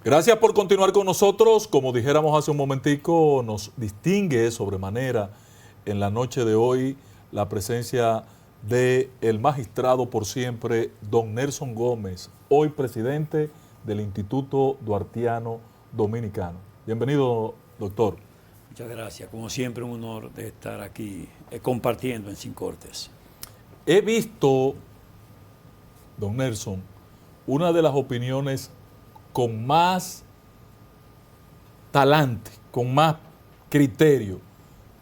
Gracias por continuar con nosotros. Como dijéramos hace un momentico, nos distingue sobremanera en la noche de hoy la presencia del magistrado por siempre, don Nelson Gómez, hoy presidente del Instituto Duartiano Dominicano. Bienvenido, doctor. Muchas gracias. Como siempre, un honor de estar aquí compartiendo en Sin Cortes. He visto, don Nelson, una de las opiniones con más talante, con más criterio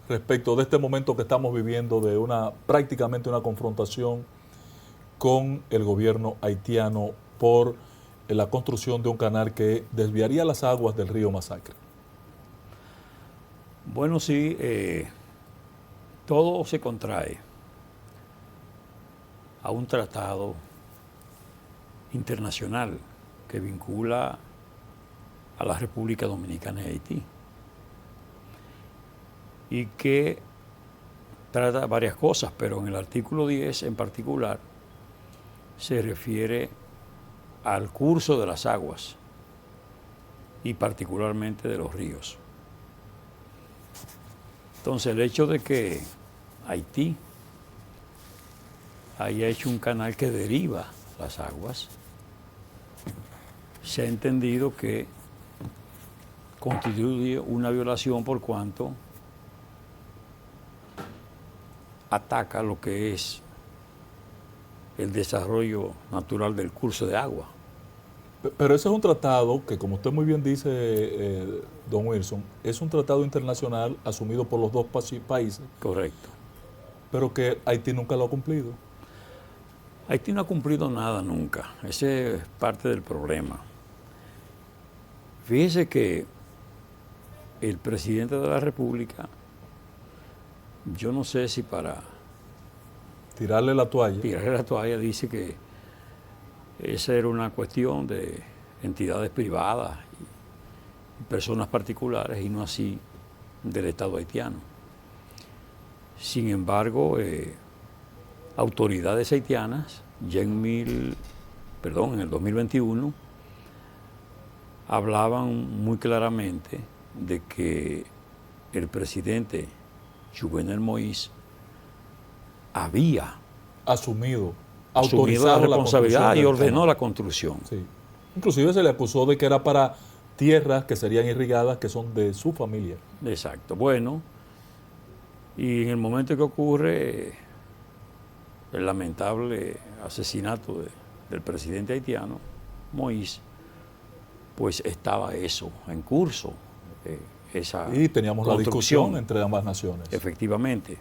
respecto de este momento que estamos viviendo de prácticamente una confrontación con el gobierno haitiano por la construcción de un canal que desviaría las aguas del río Masacre. Bueno, sí, todo se contrae a un tratado internacional que vincula a la República Dominicana y Haití y que trata varias cosas, pero en el artículo 10 en particular se refiere al curso de las aguas y particularmente de los ríos. Entonces, el hecho de que Haití haya hecho un canal que deriva las aguas, se ha entendido que constituye una violación por cuanto ataca lo que es el desarrollo natural del curso de agua. Pero ese es un tratado que, como usted muy bien dice, don Wilson, es un tratado internacional asumido por los dos países. Correcto. Pero que Haití nunca lo ha cumplido. Haití no ha cumplido nada nunca. Ese es parte del problema. Fíjese que el presidente de la República, yo no sé si para tirarle la toalla, dice que esa era una cuestión de entidades privadas y personas particulares y no así del Estado haitiano. Sin embargo, autoridades haitianas ya en el 2021 hablaban muy claramente de que el presidente Jovenel Moïse había asumido la responsabilidad y ordenó la construcción. Sí. Inclusive se le acusó de que era para tierras que serían irrigadas que son de su familia. Exacto. Bueno, y en el momento que ocurre el lamentable asesinato del presidente haitiano, Moïse, pues estaba eso en curso, esa y teníamos la discusión entre ambas naciones. Efectivamente.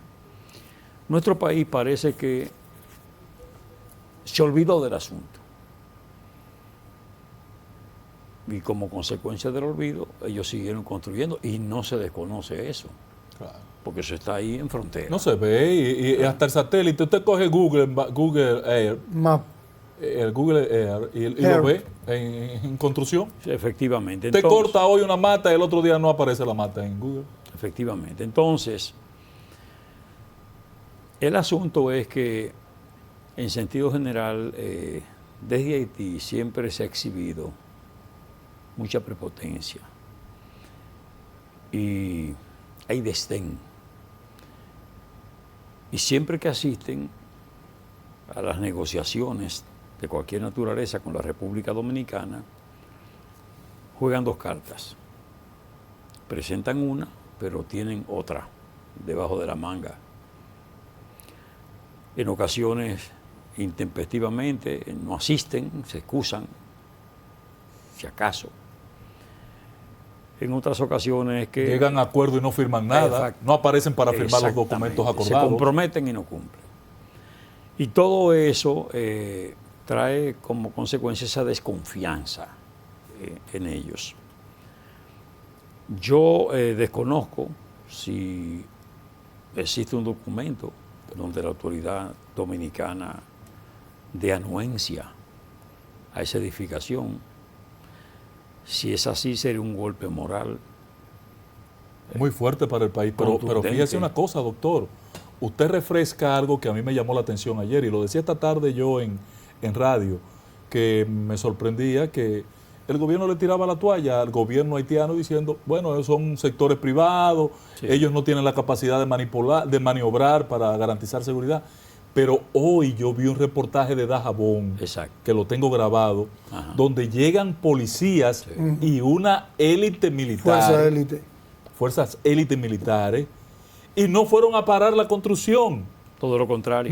Nuestro país parece que se olvidó del asunto. Y como consecuencia del olvido, ellos siguieron construyendo y no se desconoce eso. Claro. Porque eso está ahí en frontera. No se ve y hasta el satélite. Usted coge Google Air, Google Air y lo ve en construcción. Sí, efectivamente. Usted corta hoy una mata y el otro día no aparece la mata en Google. Efectivamente. Entonces, el asunto es que, en sentido general, desde Haití siempre se ha exhibido mucha prepotencia y hay desdén. Y siempre que asisten a las negociaciones de cualquier naturaleza con la República Dominicana, juegan dos cartas. Presentan una, pero tienen otra debajo de la manga. En ocasiones, intempestivamente, no asisten, se excusan, si acaso. En otras ocasiones que llegan a acuerdo y no firman nada, no aparecen para firmar los documentos acordados. Se comprometen y no cumplen. Y todo eso trae como consecuencia esa desconfianza en ellos. Yo desconozco si existe un documento donde la autoridad dominicana dé anuencia a esa edificación. Si es así, sería un golpe moral muy fuerte para el país. Pero fíjese una cosa, doctor. Usted refresca algo que a mí me llamó la atención ayer y lo decía esta tarde yo en radio, que me sorprendía que el gobierno le tiraba la toalla al gobierno haitiano diciendo, bueno, ellos son sectores privados, Sí. ellos no tienen la capacidad de maniobrar para garantizar seguridad. Pero hoy yo vi un reportaje de Dajabón, Exacto. que lo tengo grabado, Ajá. donde llegan policías y una élite militar, Fuerza élite. fuerzas élite militares, y no fueron a parar la construcción. Todo lo contrario.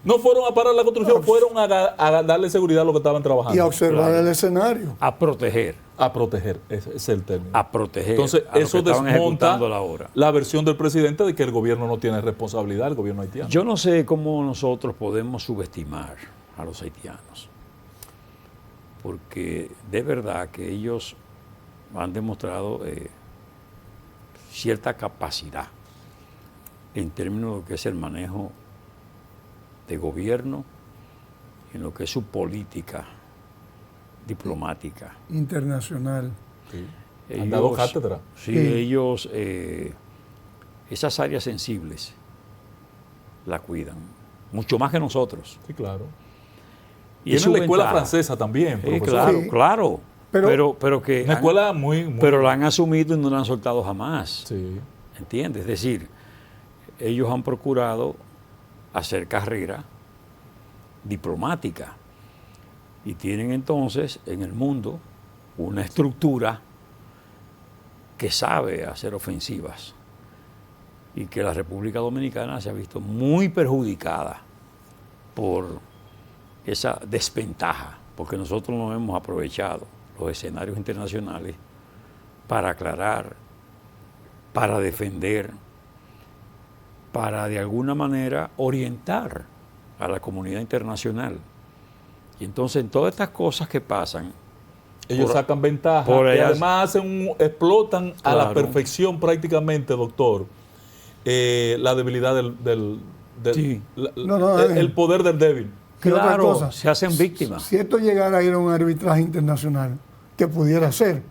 No fueron a parar la construcción, fueron a darle seguridad a los que estaban trabajando. Y a observar Claro. el escenario. A proteger. A proteger, ese es el término. A proteger. Entonces, a los eso que estaban desmonta ejecutando la obra. la versión del presidente de que el gobierno no tiene responsabilidad, el gobierno haitiano. Yo no sé cómo nosotros podemos subestimar a los haitianos, porque de verdad que ellos han demostrado cierta capacidad en términos de lo que es el manejo de gobierno, en lo que es su política diplomática. Internacional. Sí. Han dado cátedra. Sí, Sí. ellos esas áreas sensibles la cuidan, mucho más que nosotros. Sí, claro. Y es Tienen su la escuela ventaja. francesa también, Sí, profesor. claro, Sí. claro. Pero que Una escuela muy... pero la han asumido y no la han soltado jamás. Sí. ¿Entiendes? Es decir, ellos han procurado hacer carrera diplomática y tienen entonces en el mundo una estructura que sabe hacer ofensivas y que la República Dominicana se ha visto muy perjudicada por esa desventaja, porque nosotros no hemos aprovechado los escenarios internacionales para aclarar, para defender, para de alguna manera orientar a la comunidad internacional. Y entonces en todas estas cosas que pasan, Ellos Por- sacan ventaja por y ellas- además explotan a la Claro. perfección prácticamente, doctor, la debilidad Sí. el poder del débil. ¿Qué otra claro, cosa? se hacen víctimas. Si esto llegara a ir a un arbitraje internacional, que pudiera ser,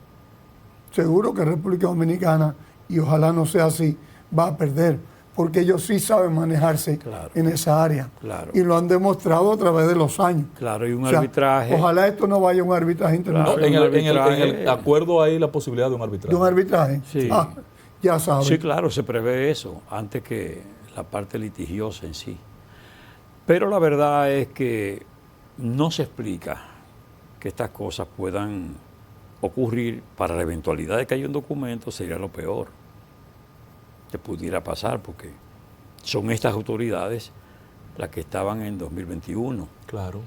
seguro que República Dominicana, y ojalá no sea así, va a perder, porque ellos sí saben manejarse Claro. en esa área. Claro. Y lo han demostrado a través de los años. Claro, y un O sea, arbitraje. Ojalá esto no vaya a un arbitraje No, internacional. Claro. en el arbitraje. acuerdo hay la posibilidad de un arbitraje. ¿De un arbitraje? Sí. Ah, ya saben. Sí, claro, se prevé eso, antes que la parte litigiosa en sí. Pero la verdad es que no se explica que estas cosas puedan ocurrir. Para la eventualidad de que haya un documento sería lo peor que pudiera pasar, porque son estas autoridades las que estaban en 2021 Claro.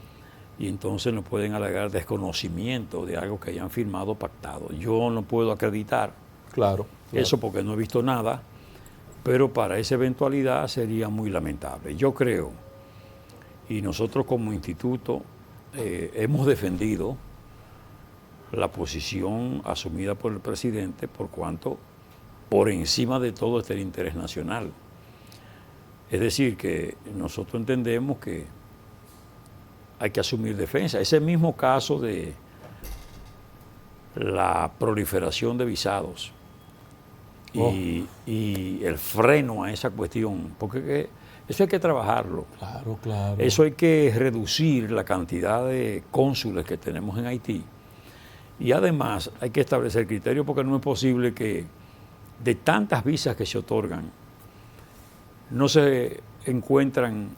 y entonces no pueden alegar desconocimiento de algo que hayan firmado o pactado. Yo no puedo acreditar Claro. eso porque no he visto nada, pero para esa eventualidad sería muy lamentable. Yo creo, y nosotros como instituto hemos defendido la posición asumida por el presidente, por cuanto por encima de todo está el interés nacional. Es decir, que nosotros entendemos que hay que asumir defensa. Ese mismo caso de la proliferación de visados y el freno a esa cuestión, porque eso hay que trabajarlo. Claro, claro. Eso hay que reducir la cantidad de cónsules que tenemos en Haití. Y además hay que establecer criterios, porque no es posible que de tantas visas que se otorgan, no se encuentran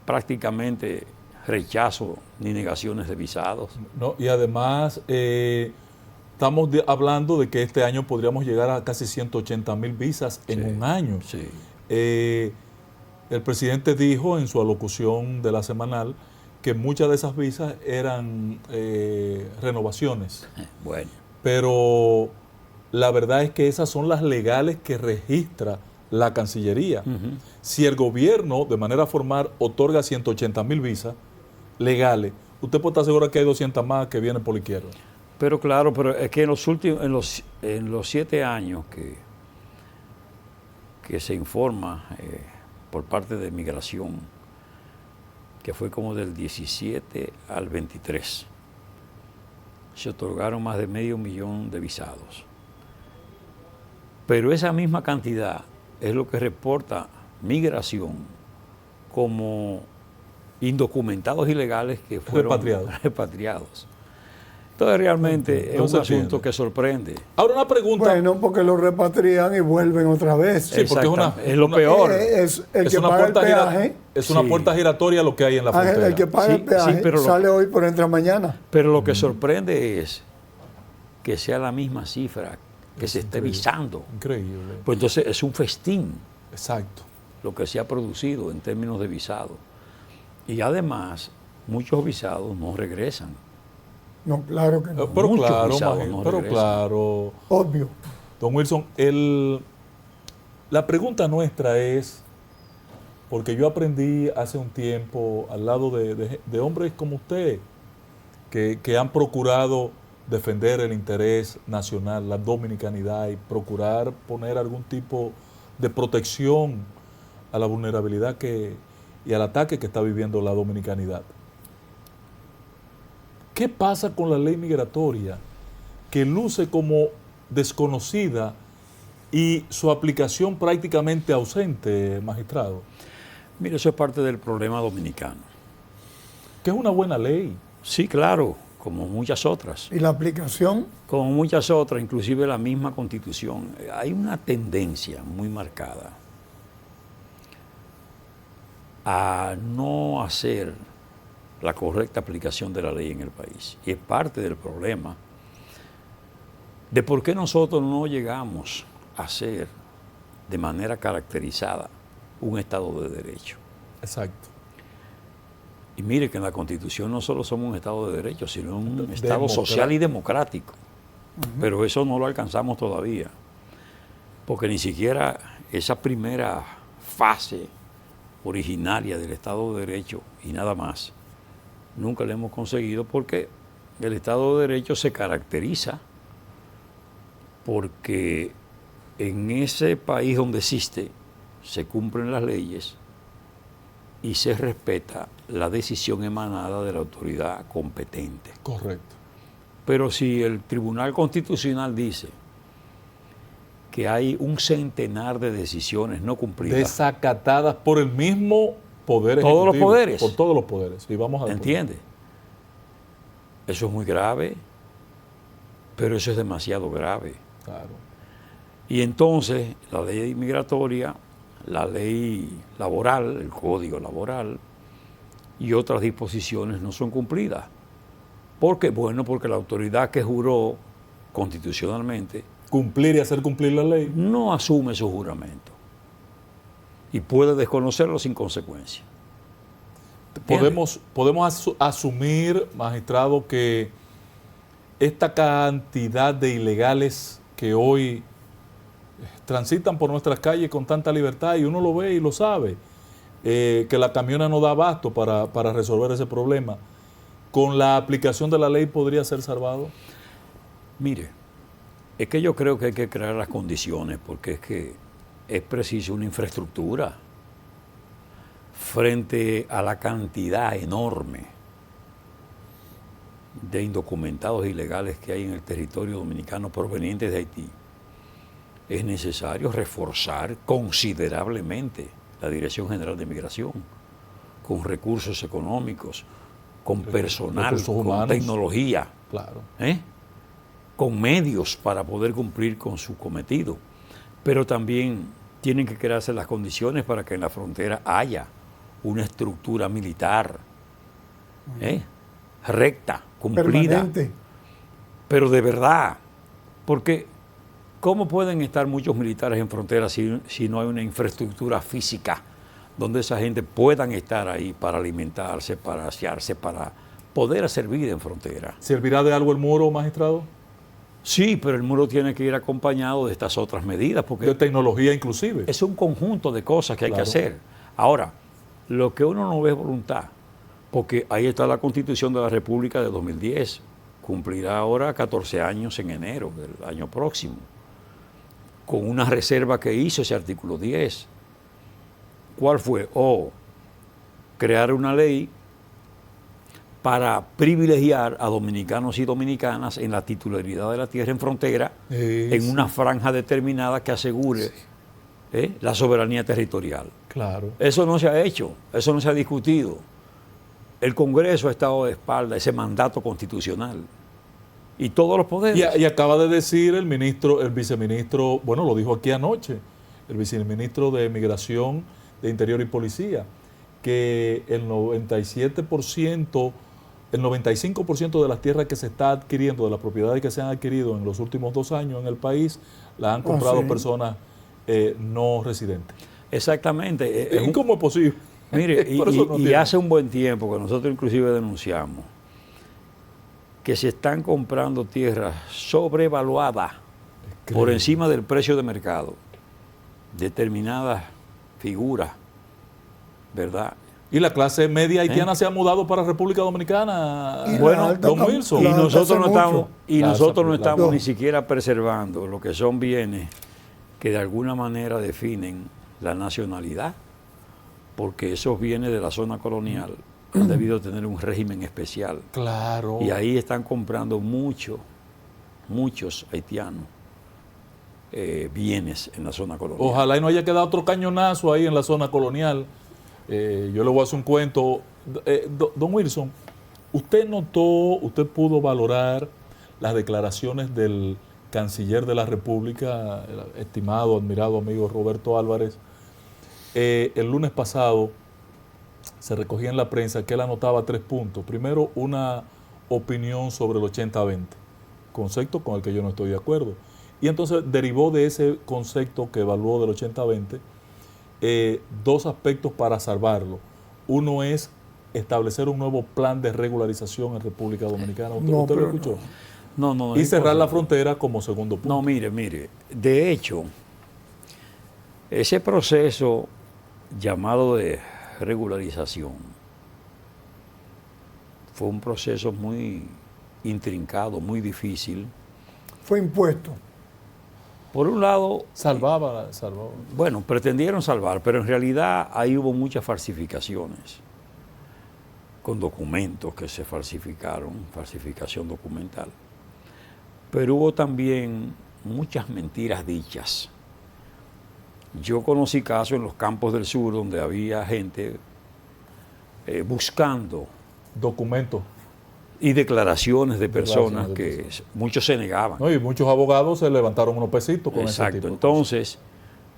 prácticamente rechazos ni negaciones de visados. No, y además estamos hablando de que este año podríamos llegar a casi 180,000 visas en Sí, un año. Sí. El presidente dijo en su alocución de la semanal que muchas de esas visas eran renovaciones, Bueno, pero la verdad es que esas son las legales que registra la Cancillería. Si el gobierno de manera formal otorga 180,000 visas legales, usted puede estar seguro que hay 200 más que vienen por la izquierda. pero claro, pero es que en los últimos, en los 7 años que se informa por parte de Migración, que fue como del 17 al 23, se otorgaron más de 500,000 de visados. Pero esa misma cantidad es lo que reporta Migración como indocumentados ilegales que fueron Repatriados. repatriados. Entonces realmente No es se un asunto entiende. que sorprende. Ahora una pregunta. Bueno, porque lo repatrian y vuelven otra vez. Sí, porque Es lo peor. Es el es que una paga el puerta peaje. es una Sí. puerta giratoria lo que hay en la Ángel, frontera. el que paga el Sí, peaje pero lo- sale hoy pero entra mañana. Pero lo que sorprende es que sea la misma cifra que se esté increíble. visando. Increíble. Pues entonces es un festín Exacto. lo que se ha producido en términos de visado. Y además, muchos visados no regresan. No, claro que no. Pero Muchos claro, visados imagino, no pero regresan. claro. Obvio. Don Wilson, la pregunta nuestra es, porque yo aprendí hace un tiempo al lado de hombres como usted, que han procurado defender el interés nacional, la dominicanidad y procurar poner algún tipo de protección a la vulnerabilidad y al ataque que está viviendo la dominicanidad. ¿Qué pasa con la ley migratoria que luce como desconocida y su aplicación prácticamente ausente, magistrado? Mire, eso es parte del problema dominicano. Que es una buena ley. Sí, claro, como muchas otras. Y la aplicación, Como muchas otras, inclusive la misma Constitución. Hay una tendencia muy marcada a no hacer la correcta aplicación de la ley en el país. Y es parte del problema de por qué nosotros no llegamos a ser de manera caracterizada un Estado de Derecho. Exacto. Y mire que en la Constitución no solo somos un Estado de Derecho, sino un Estado Democrático. social y democrático. Pero eso no lo alcanzamos todavía. Porque ni siquiera esa primera fase originaria del Estado de Derecho y nada más, nunca la hemos conseguido porque el Estado de Derecho se caracteriza porque en ese país donde existe se cumplen las leyes y se respeta la decisión emanada de la autoridad competente. Correcto. Pero si el Tribunal Constitucional dice que hay un centenar de decisiones no cumplidas, Desacatadas por el mismo poder Todos los ejecutivo, poderes. por todos los poderes. Y vamos a ¿entiende? Eso es muy grave, pero eso es demasiado grave. Claro. Y entonces la ley migratoria, la ley laboral, el código laboral y otras disposiciones no son cumplidas. ¿Por qué? Bueno, porque la autoridad que juró constitucionalmente Cumplir y hacer cumplir la ley. no asume su juramento y puede desconocerlo sin consecuencia. Podemos asumir, magistrado, que esta cantidad de ilegales que hoy transitan por nuestras calles con tanta libertad y uno lo ve y lo sabe, que la camiona no da abasto para resolver ese problema, ¿con la aplicación de la ley podría ser salvado? Mire, es que yo creo que hay que crear las condiciones porque es que es preciso una infraestructura frente a la cantidad enorme de indocumentados ilegales que hay en el territorio dominicano provenientes de Haití. Es necesario reforzar considerablemente la Dirección General de Migración con recursos económicos, con personal, recursos con humanos. tecnología, Claro. con medios para poder cumplir con su cometido. Pero también tienen que crearse las condiciones para que en la frontera haya una estructura militar recta, cumplida, permanente. pero de verdad. Porque ¿cómo pueden estar muchos militares en frontera si no hay una infraestructura física donde esa gente puedan estar ahí para alimentarse, para asearse, para poder hacer vida en frontera? ¿Servirá de algo el muro, magistrado? Sí, pero el muro tiene que ir acompañado de estas otras medidas, porque De tecnología inclusive. es un conjunto de cosas que hay Claro. que hacer. Ahora, lo que uno no ve es voluntad, porque ahí está la Constitución de la República de 2010, cumplirá ahora 14 años en enero del año próximo, con una reserva que hizo ese artículo 10. ¿Cuál fue? Crear una ley para privilegiar a dominicanos y dominicanas en la titularidad de la tierra en frontera, en una franja determinada que asegure la soberanía territorial. Claro. Eso no se ha hecho, eso no se ha discutido. El Congreso ha estado de espalda a ese mandato constitucional. y todos los poderes. Y acaba de decir el viceministro, bueno, lo dijo aquí anoche, el viceministro de Migración, de Interior y Policía, que el 95% de las tierras que se está adquiriendo, de las propiedades que se han adquirido en los últimos 2 años en el país, las han comprado personas no residentes. Exactamente. ¿Y cómo es posible? Mire, y hace un buen tiempo que nosotros inclusive denunciamos que se están comprando tierras sobrevaluadas por encima del precio de mercado, determinadas figuras, ¿verdad? Y la clase media haitiana se ha mudado para República Dominicana. Bueno, don Wilson. Y nosotros no estamos no. ni siquiera preservando lo que son bienes que de alguna manera definen la nacionalidad, porque esos bienes de la zona colonial han debido tener un régimen especial. Claro. Y ahí están comprando muchos haitianos bienes en la zona colonial. Ojalá y no haya quedado otro cañonazo ahí en la zona colonial. Yo le voy a hacer un cuento. Don Wilson, usted pudo valorar las declaraciones del canciller de la República, el estimado, admirado amigo Roberto Álvarez. El lunes pasado se recogía en la prensa que él anotaba 3 puntos. Primero, una opinión sobre el 80-20, concepto con el que yo no estoy de acuerdo. Y entonces derivó de ese concepto que evaluó del 80-20 2 aspectos para salvarlo. Uno es establecer un nuevo plan de regularización en República Dominicana. ¿Usted lo escuchó? No. Y cerrar la frontera como segundo punto. No, mire. De hecho, ese proceso llamado de regularización fue un proceso muy intrincado, muy difícil. Fue impuesto. Por un lado, Salvaba. bueno, pretendieron salvar, pero en realidad ahí hubo muchas falsificaciones, con documentos que se falsificaron, falsificación documental. Pero hubo también muchas mentiras dichas. Yo conocí casos en los campos del sur donde había gente buscando Documentos. y declaraciones de personas que muchos se negaban. No, y muchos abogados se levantaron unos pesitos con ese Exacto. tipo de Entonces,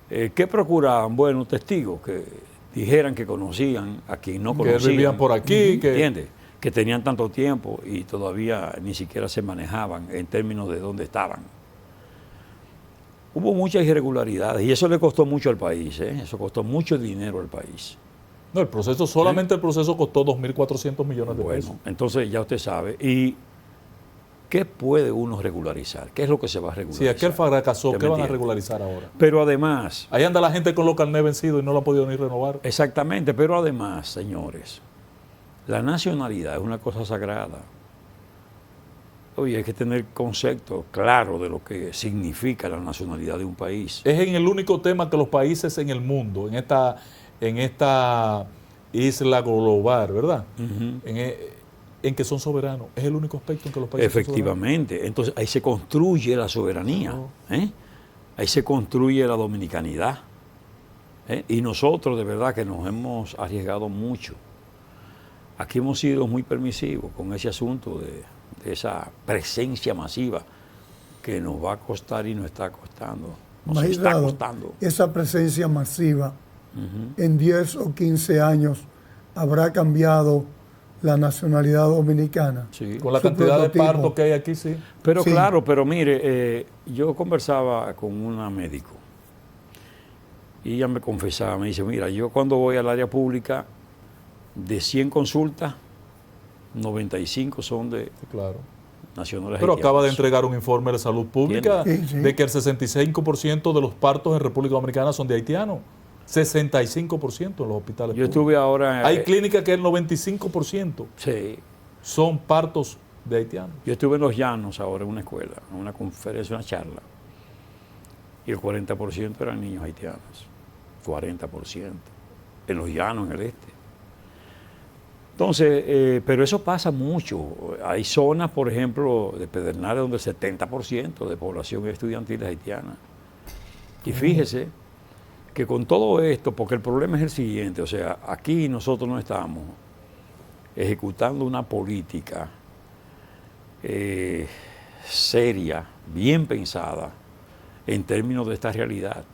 ¿qué procuraban? Bueno, testigos que dijeran que conocían a quien no conocían. Que vivían por aquí. ¿Entiendes? Que tenían tanto tiempo y todavía ni siquiera se manejaban en términos de dónde estaban. Hubo muchas irregularidades y eso le costó mucho al país, eso costó mucho dinero al país. No, el proceso, solamente el proceso costó 2.400 millones de pesos. Bueno, entonces ya usted sabe. ¿Y qué puede uno regularizar? ¿Qué es lo que se va a regularizar? Si aquel fracasó, ¿Usted ¿qué me van a entiende? regularizar ahora? Pero además... Ahí anda la gente con los carnés vencidos y no lo ha podido ni renovar. Exactamente, pero además, señores, la nacionalidad es una cosa sagrada. Oye, hay que tener concepto claro de lo que significa la nacionalidad de un país. Es en el único tema que los países en el mundo, en esta isla global, ¿verdad? En que son soberanos. Es el único aspecto en que los países Efectivamente. son soberanos. Entonces ahí se construye la soberanía. Claro. Ahí se construye la dominicanidad. Y nosotros de verdad que nos hemos arriesgado mucho. Aquí hemos sido muy permisivos con ese asunto de esa presencia masiva que nos va a costar y nos está costando. Nos está Magistrado, costando. esa presencia masiva en 10 o 15 años habrá cambiado la nacionalidad dominicana. Sí. Con la Su cantidad de prototipo. partos que hay aquí, sí. Pero Sí. claro, pero mire, yo conversaba con una médico y ella me confesaba, me dice, mira, yo cuando voy al área pública, de 100 consultas, 95 son de Claro. nacionales Pero acaba de haitianas. entregar un informe de salud pública Sí, sí. de que el 65% de los partos en República Dominicana son de haitianos. 65% en los hospitales Yo públicos. estuve ahora... Hay clínicas que el 95% Sí, son partos de haitianos. yo estuve en Los Llanos ahora en una escuela, en una conferencia, una charla, y el 40% eran niños haitianos, 40%, en Los Llanos, en el este. Entonces, pero eso pasa mucho. Hay zonas, por ejemplo, de Pedernales donde el 70% de población estudiantil es haitiana. Y fíjese que con todo esto, porque el problema es el siguiente, o sea, aquí nosotros no estamos ejecutando una política seria, bien pensada en términos de esta realidad.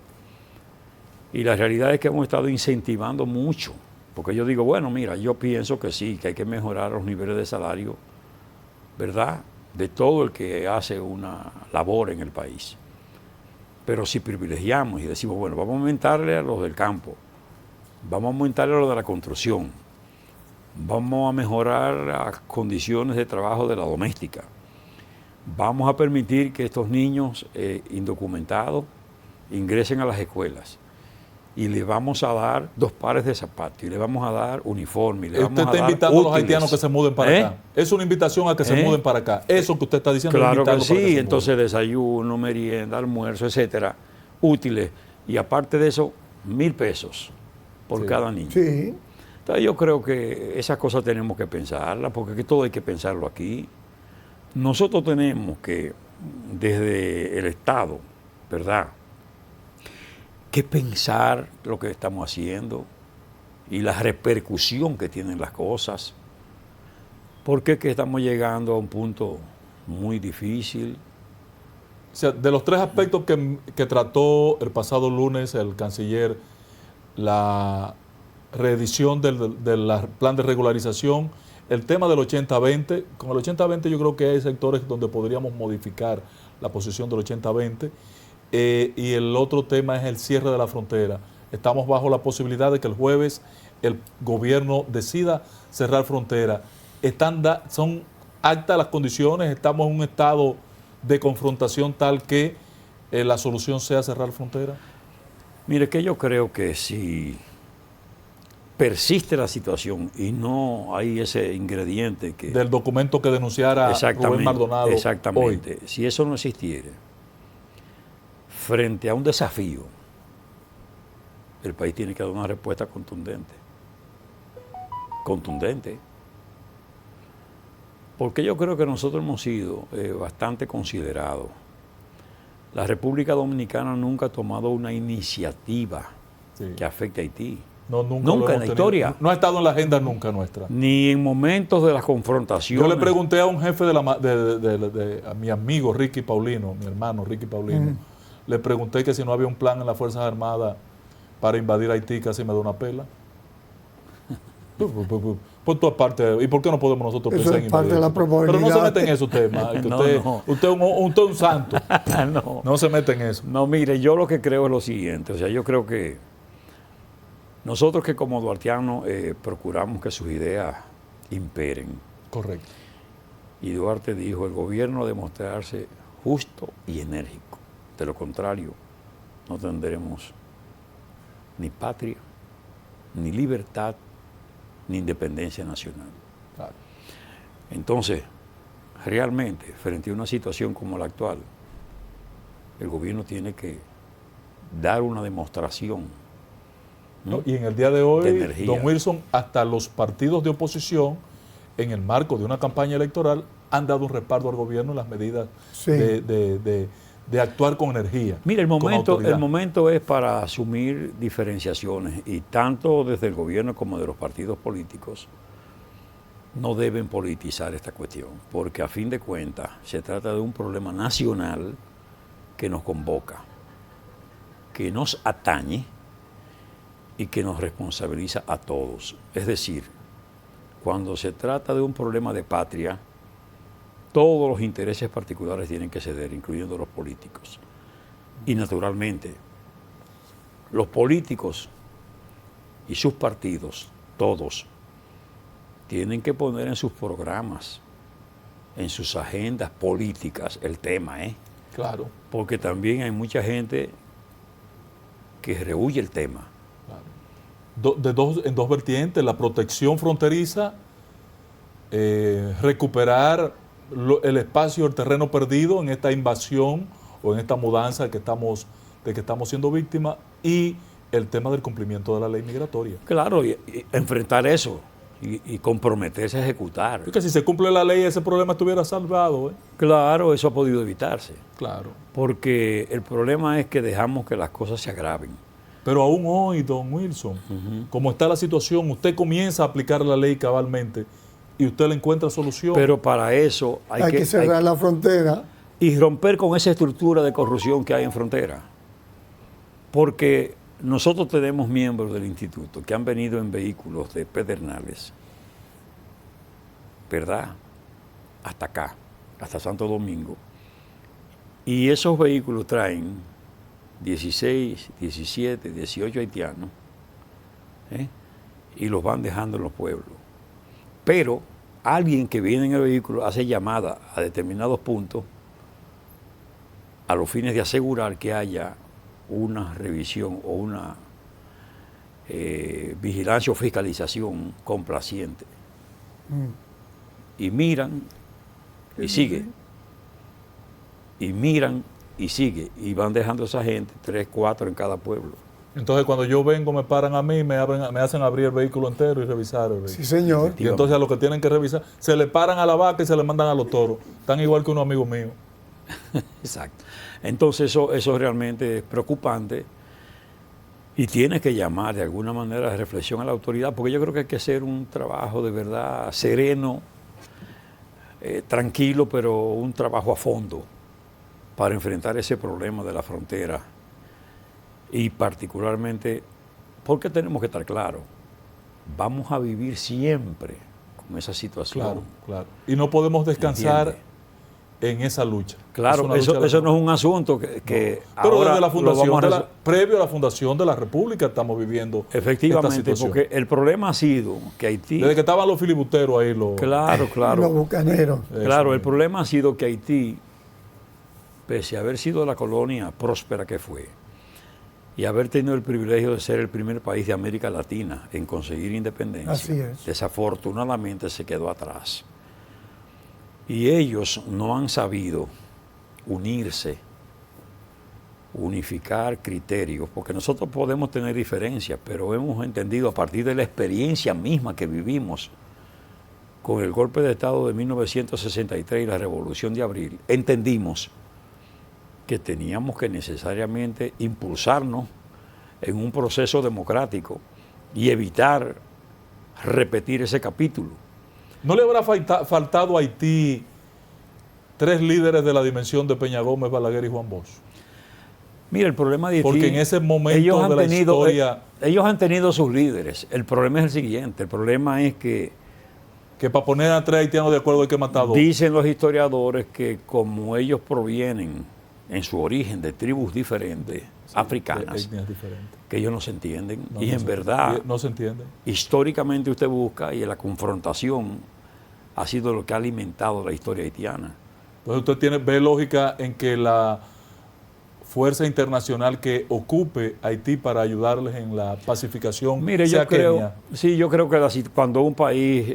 Y la realidad es que hemos estado incentivando mucho, porque yo digo, bueno, mira, yo pienso que sí, que hay que mejorar los niveles de salario, ¿verdad?, de todo el que hace una labor en el país. Pero si privilegiamos y decimos, bueno, vamos a aumentarle a los del campo, vamos a aumentarle a los de la construcción, vamos a mejorar las condiciones de trabajo de la doméstica, vamos a permitir que estos niños indocumentados ingresen a las escuelas y le vamos a dar 2 pares de zapatos y le vamos a dar uniforme. Y le vamos usted está a dar invitando a los útiles. haitianos que se muden para acá. Es una invitación a que se muden para acá. Eso que usted está diciendo es Claro que invitarlos para sí, se entonces desayuno, merienda, almuerzo, etcétera, útiles. Y aparte de eso, 1,000 pesos por cada niño. Sí. Entonces yo creo que esas cosas tenemos que pensarlas, porque aquí todo hay que pensarlo aquí. Nosotros tenemos que, desde el Estado, ¿verdad?, que pensar lo que estamos haciendo y la repercusión que tienen las cosas, porque es que estamos llegando a un punto muy difícil. O sea, de los 3 aspectos que trató el pasado lunes el canciller, la reedición del plan de regularización, el tema del 80-20, con el 80-20 yo creo que hay sectores donde podríamos modificar la posición del 80-20, y el otro tema es el cierre de la frontera. Estamos bajo la posibilidad de que el jueves el gobierno decida cerrar frontera. Son altas las condiciones, estamos en un estado de confrontación tal que la solución sea cerrar frontera. Mire, que yo creo que si persiste la situación y no hay ese ingrediente que... Del documento que denunciara Rubén Maldonado exactamente. hoy. Si eso no existiera, frente a un desafío, el país tiene que dar una respuesta contundente. Contundente. Porque yo creo que nosotros hemos sido bastante considerados. La República Dominicana nunca ha tomado una iniciativa que afecte a Haití. No, nunca en la historia. No ha estado en la agenda nunca nuestra. Ni en momentos de las confrontaciones. Yo le pregunté a un jefe a mi amigo Ricky Paulino, mi hermano Ricky Paulino, le pregunté que si no había un plan en las Fuerzas Armadas para invadir Haití, casi me da una pela. Por tu parte, ¿y por qué no podemos nosotros eso pensar es en parte invadir? de la probabilidad. Pero no se mete en esos temas. Que usted es un santo. No se mete en eso. No, mire, yo lo que creo es lo siguiente. O sea, yo creo que nosotros que como duartianos procuramos que sus ideas imperen. Correcto. Y Duarte dijo, el gobierno debe mostrarse justo y enérgico. De lo contrario, no tendremos ni patria, ni libertad, ni independencia nacional. Claro. Entonces, realmente, frente a una situación como la actual, el gobierno tiene que dar una demostración. ¿No? Y en el día de hoy, energía. don Wilson, hasta los partidos de oposición, en el marco de una campaña electoral, han dado un respaldo al gobierno en las medidas de actuar con energía. Mira, el momento es para asumir diferenciaciones, y tanto desde el gobierno como de los partidos políticos no deben politizar esta cuestión, porque a fin de cuentas se trata de un problema nacional que nos convoca, que nos atañe y que nos responsabiliza a todos. Es decir, cuando se trata de un problema de patria, todos los intereses particulares tienen que ceder, incluyendo los políticos. Y naturalmente, los políticos y sus partidos, todos, tienen que poner en sus programas, en sus agendas políticas, el tema, Claro. Porque también hay mucha gente que rehúye el tema. Claro. En dos vertientes, la protección fronteriza, recuperar el espacio, el terreno perdido en esta invasión o en esta mudanza de que estamos siendo víctimas, y el tema del cumplimiento de la ley migratoria. Claro, y enfrentar eso y comprometerse a ejecutar. Porque si se cumple la ley, ese problema estuviera salvado. Claro, eso ha podido evitarse. Claro. Porque el problema es que dejamos que las cosas se agraven. Pero aún hoy, don Wilson, como está la situación, usted comienza a aplicar la ley cabalmente y usted le encuentra solución. Pero para eso hay que cerrar la frontera. y romper con esa estructura de corrupción que hay en frontera. Porque nosotros tenemos miembros del instituto que han venido en vehículos de Pedernales, ¿verdad? Hasta acá, hasta Santo Domingo. Y esos vehículos traen 16, 17, 18 haitianos, y los van dejando en los pueblos. Pero alguien que viene en el vehículo hace llamada a determinados puntos a los fines de asegurar que haya una revisión o una vigilancia o fiscalización complaciente. Y miran y sigue. Y miran y sigue. Y van dejando a esa gente, 3, 4 en cada pueblo. Entonces, cuando yo vengo, me paran a mí, me hacen abrir el vehículo entero y revisar el vehículo. Sí, señor. Y entonces a los que tienen que revisar, se le paran a la vaca y se le mandan a los toros. Están igual que unos amigos míos. Exacto. Entonces eso realmente es preocupante y tiene que llamar de alguna manera de reflexión a la autoridad, porque yo creo que hay que hacer un trabajo de verdad sereno, tranquilo, pero un trabajo a fondo para enfrentar ese problema de la frontera. Y particularmente, porque tenemos que estar claros, vamos a vivir siempre con esa situación. Claro, claro. Y no podemos descansar ¿Entiende? En esa lucha. Claro, eso no es un asunto que no. Pero ahora desde la fundación, lo vamos a previo a la fundación de la República, estamos viviendo efectivamente, esta situación. porque el problema ha sido que Haití... Desde que estaban los filibusteros ahí. Claro. Los bucaneros. Claro, el problema ha sido que Haití, pese a haber sido la colonia próspera que fue, y haber tenido el privilegio de ser el primer país de América Latina en conseguir independencia, así es, desafortunadamente se quedó atrás. Y ellos no han sabido unirse, unificar criterios, porque nosotros podemos tener diferencias, pero hemos entendido a partir de la experiencia misma que vivimos con el golpe de Estado de 1963 y la Revolución de Abril, entendimos que teníamos que necesariamente impulsarnos en un proceso democrático y evitar repetir ese capítulo. ¿No le habrá faltado a Haití 3 líderes de la dimensión de Peña Gómez, Balaguer y Juan Bosch? Mira, el problema de Haití... Porque en ese momento de la historia... Ellos han tenido sus líderes. El problema es el siguiente. El problema es que para poner a 3 haitianos de acuerdo hay que matar a 2. Dicen los historiadores que como ellos provienen en su origen de tribus diferentes, africanas, que ellos no se entienden. No, y no en verdad, no se entiende. Históricamente usted busca y la confrontación ha sido lo que ha alimentado la historia haitiana. Entonces usted ve lógica en que la fuerza internacional que ocupe Haití para ayudarles en la pacificación sea Kenia. Sí, yo creo que cuando un país...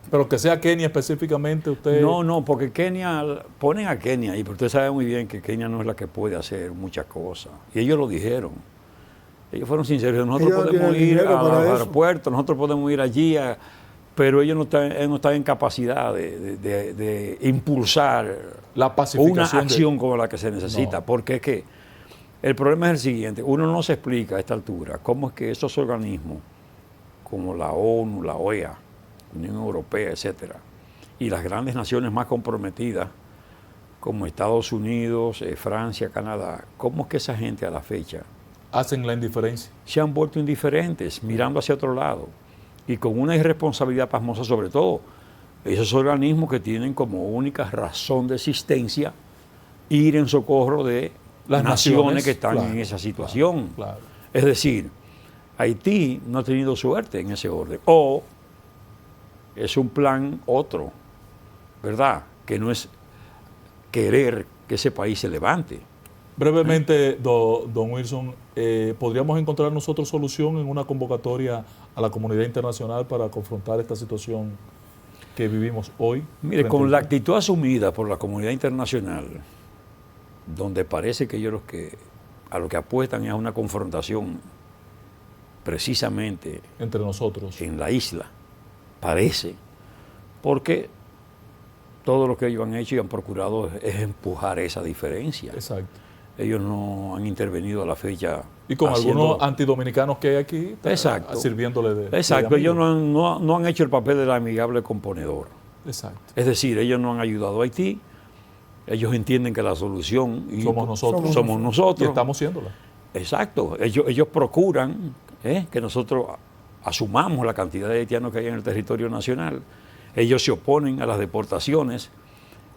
pero que sea Kenia específicamente usted... No, porque Kenia, ponen a Kenia ahí, pero usted sabe muy bien que Kenia no es la que puede hacer muchas cosas. Y ellos lo dijeron. Ellos fueron sinceros. Nosotros podemos ir a los aeropuertos, nosotros podemos ir allí, pero ellos no están en capacidad de impulsar la pacificación, una acción como la que se necesita. No. Porque es que el problema es el siguiente. Uno no se explica a esta altura cómo es que esos organismos, como la ONU, la OEA, Unión Europea, etcétera, y las grandes naciones más comprometidas, como Estados Unidos, Francia, Canadá, cómo es que esa gente a la fecha hacen la indiferencia, se han vuelto indiferentes, mirando hacia otro lado, y con una irresponsabilidad pasmosa, sobre todo esos organismos que tienen como única razón de existencia ir en socorro de las naciones que están en esa situación. Claro. Es decir, Haití no ha tenido suerte en ese orden, o es un plan otro, ¿verdad? Que no es querer que ese país se levante. Brevemente, don Wilson, ¿podríamos encontrar nosotros solución en una convocatoria a la comunidad internacional para confrontar esta situación que vivimos hoy? Mire, con la actitud asumida por la comunidad internacional, donde parece que ellos a lo que apuestan es a una confrontación precisamente entre nosotros en la isla, parece, porque todo lo que ellos han hecho y han procurado es empujar esa diferencia. Exacto. Ellos no han intervenido a la fecha. Y con algunos antidominicanos que hay aquí, exacto, sirviéndole de exacto, ellos no han hecho el papel del amigable componedor. Exacto. Es decir, ellos no han ayudado a Haití Ellos entienden que la solución Somos nosotros. somos nosotros. Y estamos siéndola. Exacto. Ellos procuran que nosotros asumamos la cantidad de haitianos que hay en el territorio nacional. Ellos se oponen a las deportaciones.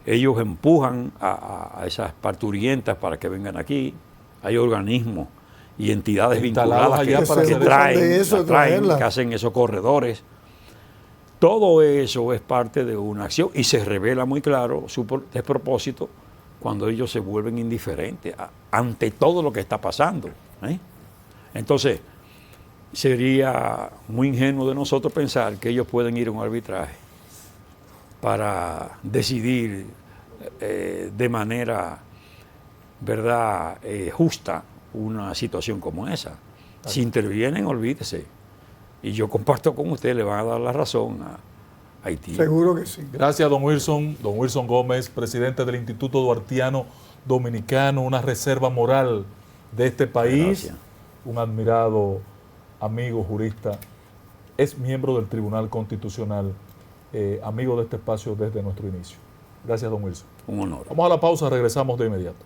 Ellos empujan a esas parturientas para que vengan aquí. Hay organismos y entidades Instalados vinculadas allá que para hacer traen, que hacen esos corredores. Todo eso es parte de una acción y se revela muy claro su despropósito cuando ellos se vuelven indiferentes ante todo lo que está pasando. Entonces, sería muy ingenuo de nosotros pensar que ellos pueden ir a un arbitraje para decidir de manera, ¿verdad?, justa una situación como esa. Si intervienen, olvídese. Y yo comparto con usted, le van a dar la razón a Haití. Seguro que sí. Gracias, don Wilson Gómez, presidente del Instituto Duartiano Dominicano, una reserva moral de este país, Gracias. un admirado amigo jurista, es miembro del Tribunal Constitucional, amigo de este espacio desde nuestro inicio. Gracias, don Wilson. Un honor. Vamos a la pausa, regresamos de inmediato.